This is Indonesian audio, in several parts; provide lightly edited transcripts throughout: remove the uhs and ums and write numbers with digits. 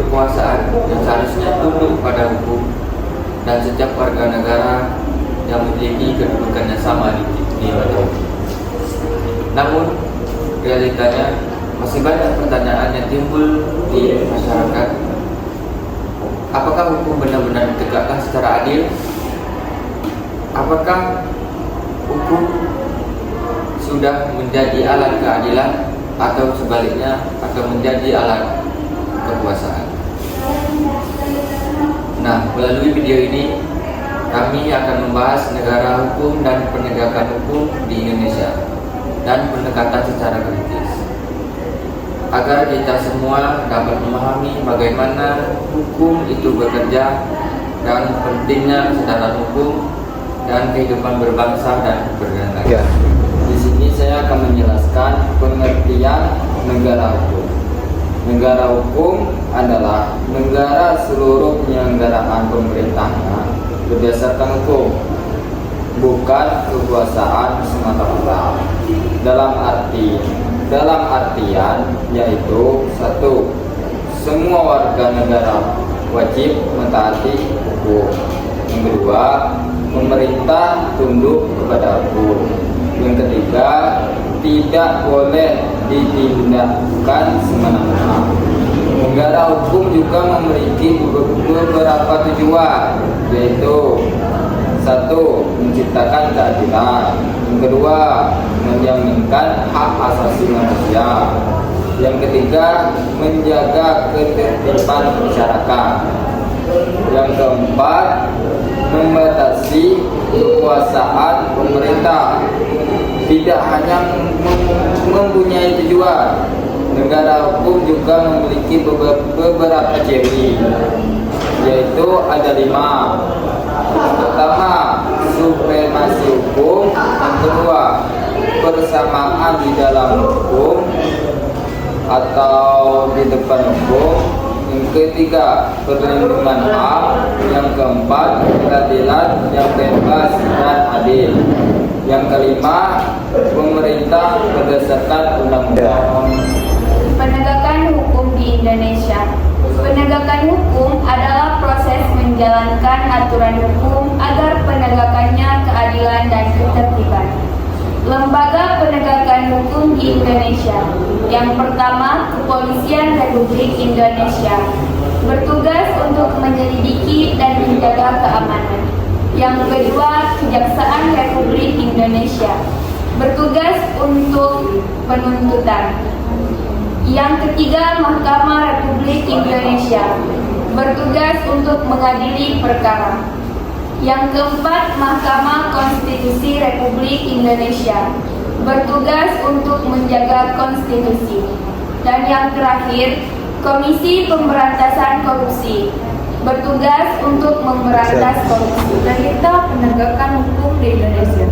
kekuasaan yang seharusnya tunduk pada hukum dan setiap warga negara yang memiliki kedudukan yang sama di mata hukum. Namun, realitanya masih banyak pertanyaan yang timbul di masyarakat. Apakah hukum benar-benar ditegakkan secara adil? Apakah hukum sudah menjadi alat keadilan atau sebaliknya akan menjadi alat kekuasaan? Nah, melalui video ini kami akan membahas negara hukum dan penegakan hukum di Indonesia dan pendekatan secara kritis, agar kita semua dapat memahami bagaimana hukum itu bekerja dan pentingnya kesadaran hukum dan kehidupan berbangsa dan bernegara. Di sini saya akan menjelaskan pengertian negara hukum. Negara hukum adalah negara seluruh penyelenggaraan pemerintahnya berdasarkan hukum, bukan kekuasaan semata-mata. Dalam artian yaitu satu, semua warga negara wajib mentaati hukum. Yang kedua, pemerintah tunduk kepada hukum. Yang ketiga, tidak boleh ditindakkan semena-mena. Negara hukum juga memiliki beberapa tujuan, yaitu satu, menciptakan keadilan. Yang kedua, menjaminkan hak asasi manusia. Yang ketiga, menjaga ketertiban masyarakat. Yang keempat, membatasi kekuasaan pemerintah. Tidak hanya mempunyai tujuan, negara hukum juga memiliki beberapa ciri, yaitu ada 5. Pertama, supremasi hukum. Yang kedua, persamaan di dalam hukum atau di depan hukum. Yang ketiga, perlindungan hak. Yang keempat, keadilan yang bebas dan adil. Yang kelima, pemerintah berdasarkan undang-undang. Penegakan hukum di Indonesia. Penegakan hukum adalah proses menjalankan aturan hukum agar penegakannya keadilan dan ketertiban. Lembaga penegakan hukum di Indonesia. Yang pertama, Kepolisian Republik Indonesia, bertugas untuk menyelidiki dan menjaga keamanan. Yang kedua, Kejaksaan Republik Indonesia, bertugas untuk penuntutan. Yang ketiga, Mahkamah Republik Indonesia, bertugas untuk mengadili perkara. Yang keempat, Mahkamah Konstitusi Republik Indonesia, bertugas untuk menjaga konstitusi. Dan yang terakhir, Komisi Pemberantasan Korupsi, bertugas untuk memberantas korupsi. Realita penegakan hukum di Indonesia.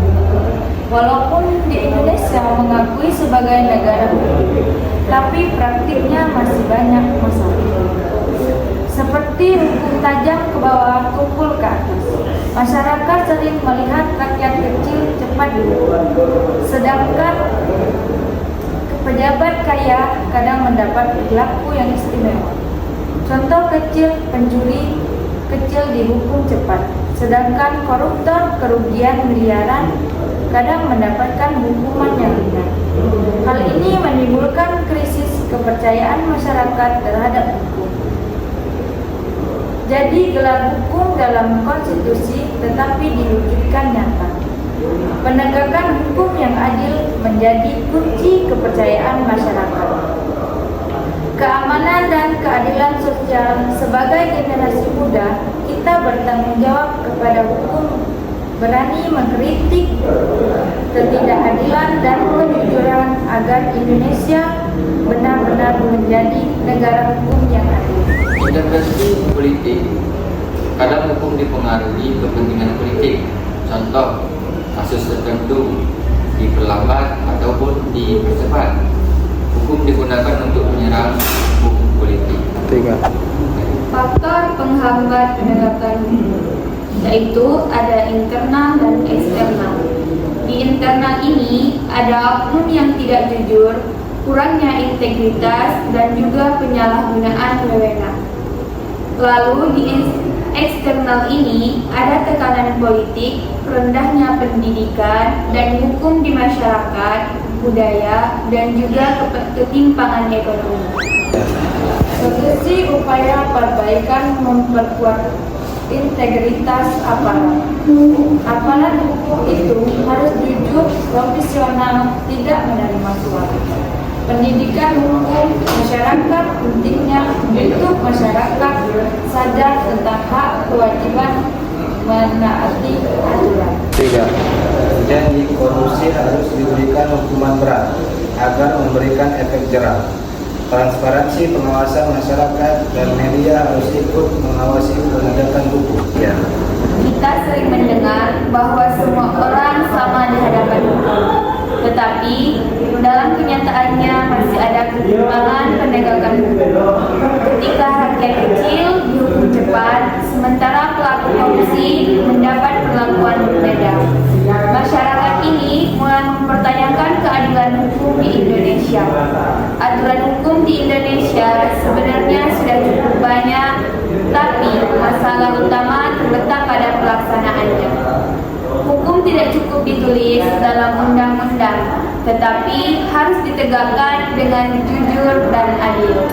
Walaupun di Indonesia mengakui sebagai negara hukum, tapi praktiknya masih banyak masalah. Seperti hukum tajam ke bawah, tumpul ke atas. Masyarakat sering melihat rakyat kecil cepat dihukum, sedangkan pejabat kaya kadang mendapat perilaku yang istimewa. Contoh kecil, pencuri kecil dihukum cepat, sedangkan koruptor kerugian miliaran kadang mendapatkan hukuman yang ringan. Hal ini menimbulkan krisis kepercayaan masyarakat terhadap hukum. Jadi gelar hukum dalam konstitusi tetapi diwujudkan nyata. Penegakan hukum yang adil menjadi kunci kepercayaan masyarakat. Keamanan dan keadilan sosial. Sebagai generasi muda, kita bertanggung jawab kepada hukum, berani mengkritik ketidakadilan dan kejujuran agar Indonesia benar-benar menjadi negara hukum yang adil. Intervensi politik. Kadang hukum dipengaruhi kepentingan politik. Contoh, kasus tertentu diperlambat ataupun dipercepat. Hukum digunakan untuk menyerang hukum politik. 3. Faktor penghambat penegakan hukum, yaitu ada internal dan eksternal. Di internal ini ada oknum yang tidak jujur, kurangnya integritas, dan juga penyalahgunaan wewenang. Lalu di eksternal ini ada tekanan politik, rendahnya pendidikan dan hukum di masyarakat, budaya, dan juga ketimpangan ekonomi. Solusi upaya perbaikan memperkuat integritas aparat. Aparat hukum itu harus jujur, profesional, tidak menerima suap. Pendidikan hukum masyarakat pentingnya untuk masyarakat sadar tentang hak kewajiban menaati aturan. 3. Janji korupsi harus diberikan hukuman berat agar memberikan efek jerah. Transparansi pengawasan masyarakat dan media harus ikut mengawasi penegakan hukum. Ya. Kita sering mendengar bahwa semua orang sama di hadapan hukum, tetapi dalam kenyataannya masih ada ketimpangan penegakan hukum. Ketika rakyat kecil dihukum cepat, sementara pelaku korupsi mendapat perlakuan berbeda. Masyarakat ini mulai mempertanyakan keadilan hukum di Indonesia. Aturan hukum di Indonesia sebenarnya sudah cukup banyak, tapi masalah utama terletak pada pelaksanaannya. Hukum tidak cukup ditulis dalam undang-undang, tetapi harus ditegakkan dengan jujur dan adil.